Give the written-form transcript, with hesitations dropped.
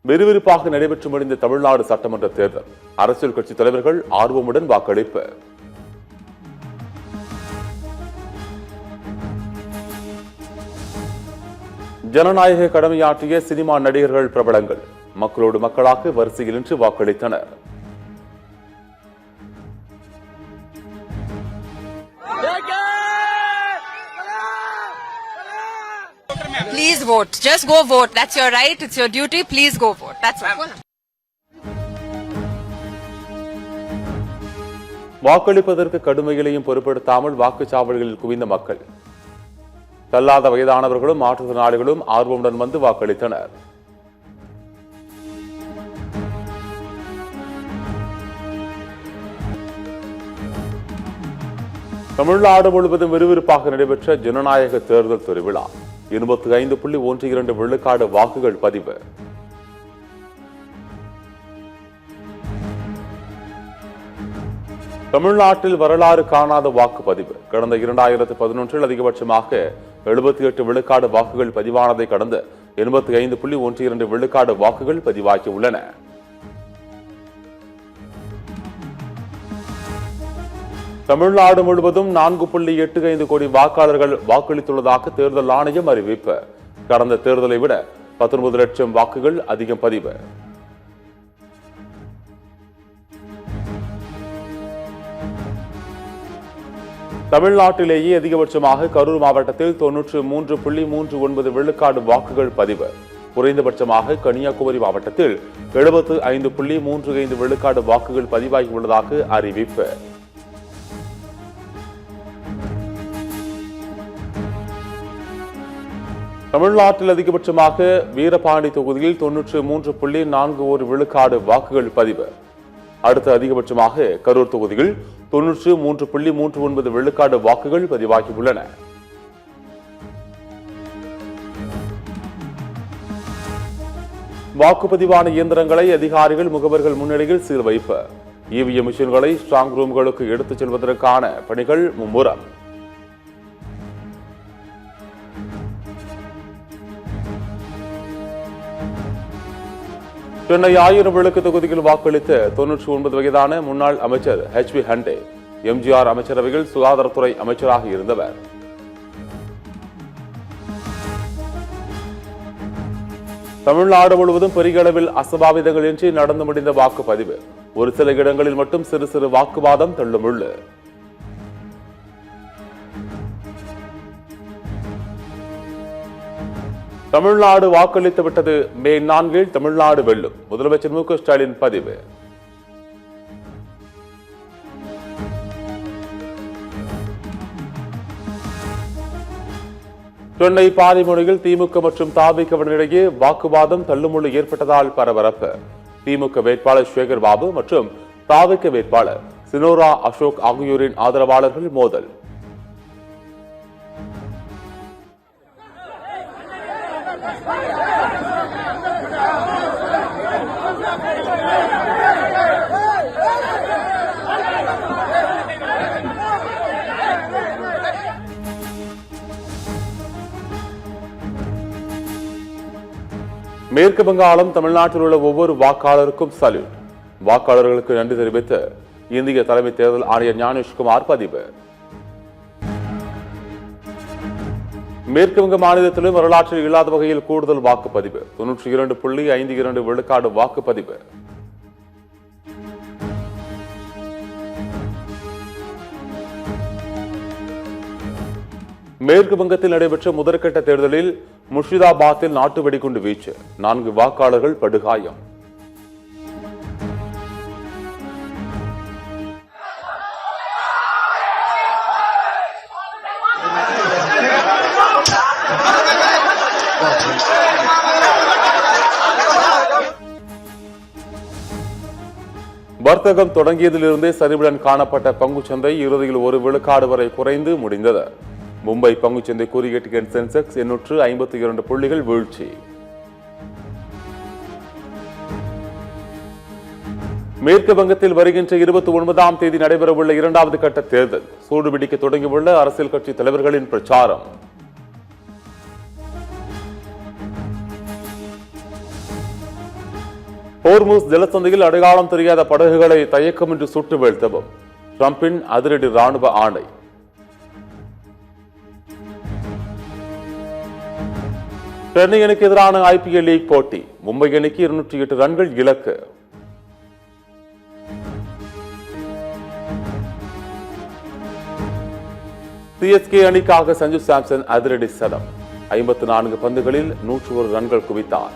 விறுவிறுப்பாக நடைபெற்று முடிந்த தமிழ்நாடு சட்டமன்ற தேர்தல். அரசியல் கட்சி தலைவர்கள் ஆர்வமுடன் வாக்களிப்பு. ஜனநாயக கடமையாற்றிய சினிமா நடிகர்கள் பிரபலங்கள் மக்களோடு மக்களாக வரிசையில் நின்று வாக்களித்தனர். Please vote. Just go vote. That's your right. It's your duty. Please go vote. That's all. வாக்களிப்பதற்கு கடுமைகளையும் பொருட்படுத்தாமல் வாக்குச்சாவடிகளில் குவிந்த மக்கள். தள்ளாத வயதானவர்களும் மாற்றுத்திறனாளிகளும் ஆர்வமுடன் வந்து வாக்களித்தனர். தமிழ்நாடு முழுவதும் விறுவிறுப்பாக நடைபெற்ற ஜனநாயக தேர்தல் திருவிழா. 85.12 விழுக்காடு வாக்குகள் பதிவு. தமிழ்நாட்டில் வரலாறு காணாத வாக்குப்பதிவு. கடந்த 2011 அதிகபட்சமாக 78 விழுக்காடு வாக்குகள் பதிவானதை கடந்து 85.12 விழுக்காடு வாக்குகள் பதிவாகியுள்ளன. தமிழ்நாடு முழுவதும் 4.85 கோடி வாக்காளர்கள் வாக்களித்துள்ளதாக தேர்தல் ஆணையம் அறிவிப்பு. கடந்த தேர்தலை விட 19 லட்சம் வாக்குகள் அதிகம் பதிவு. தமிழ்நாட்டிலேயே அதிகபட்சமாக கரூர் மாவட்டத்தில் 93.39 விழுக்காடு வாக்குகள் பதிவு. குறைந்தபட்சமாக கன்னியாகுமரி மாவட்டத்தில் 75.35 விழுக்காடு வாக்குகள் பதிவாகியுள்ளதாக அறிவிப்பு. தமிழ்நாட்டில் அதிகபட்சமாக வீரபாண்டி தொகுதியில் 93.41 விழுக்காடு வாக்குகள் பதிவு. அடுத்த அதிகபட்சமாக கரூர் தொகுதியில் 93.39 விழுக்காடு வாக்குகள் பதிவாகியுள்ளன. வாக்குப்பதிவான இயந்திரங்களை அதிகாரிகள் முகவர்கள் முன்னிலையில் சீல் வைப்பு. இவிஎம் மிஷின்களை ஸ்ட்ராங் ரூம்களுக்கு எடுத்துச் செல்வதற்கான பணிகள் மும்முரம். சென்னை 1000 விளக்கு தொகுதியில் வாக்களித்த 99 வயதான முன்னாள் அமைச்சர் HB ஹண்டே எம்ஜிஆர் அமைச்சரவையில் சுகாதாரத்துறை அமைச்சராக இருந்தவர். தமிழ்நாடு முழுவதும் பெரிய அளவில் அசம்பாவிதங்கள் இன்றி நடந்து முடிந்த வாக்குப்பதிவு. ஒரு சில இடங்களில் மட்டும் சிறு சிறு வாக்குவாதம் தள்ளுமுள்ளு. தமிழ்நாடு வாக்களித்து விட்டது. மே 4 தமிழ்நாடு வெல்லும். முதலமைச்சர் மு க ஸ்டாலின் பதிவு. சென்னை பாரிமுனையில் திமுக மற்றும் தவிகவினரிடையே வாக்குவாதம் தள்ளுமுள்ளு ஏற்பட்டதால் பரபரப்பு. திமுக வேட்பாளர் சேகர் பாபு மற்றும் தவிக வேட்பாளர் சினோரா அசோக் ஆகியோரின் ஆதரவாளர்கள் மோதல். மேற்கு வங்காளம் தமிழ்நாட்டில் உள்ள ஒவ்வொரு வாக்காளருக்கும் சல்யூட். வாக்காளர்களுக்கு நன்றி தெரிவித்து இந்திய தலைமை தேர்தல் ஆணையர் ஞானேஷ்குமார் பதிவு. மேற்கு வங்க மாநிலத்திலும் வரலாற்றில் இல்லாத வகையில் கூடுதல் வாக்குப்பதிவு. 92.52 விழுக்காடு வாக்குப்பதிவு. மேற்கு வங்கத்தில் நடைபெற்ற முதற்கட்ட தேர்தலில் முர்ஷிதாபாத்தில் நாட்டு வெடிகுண்டு வீச்சு. 4 வாக்காளர்கள் படுகாயம். வர்த்தகம் தொடங்கியதிலிருந்தே சரிவுடன் காணப்பட்ட பங்குச்சந்தை இறுதியில் 1 விழுக்காடு வரை குறைந்து முடிந்தது. மும்பை பங்குச்சந்தை குறியீட்டு எண் சென்செக்ஸ் 852 புள்ளிகள் வீழ்ச்சி. மேற்கு வங்கத்தில் வருகின்ற 29ஆம் தேதி நடைபெறவுள்ள 2வது கட்ட தேர்தல். சூடுபிடிக்க தொடங்கியுள்ள அரசியல் கட்சி தலைவர்களின் பிரச்சாரம். ஹோர்முஸ் ஜலசந்தியில் அடையாளம் தெரியாத படகுகளை தயக்கமின்றி சுட்டு வீழ்த்தவும் டிரம்பின் அதிரடி ராணுவ ஆணை. சென்னை அணிக்கு எதிரான IPL லீக் போட்டி. மும்பை அணிக்கு 208 ரன்கள் இலக்கு. CSK அணிக்காக சஞ்சு சாம்சன் அதிரடி சதம். 54 பந்துகளில் 101 ரன்கள் குவித்தார்.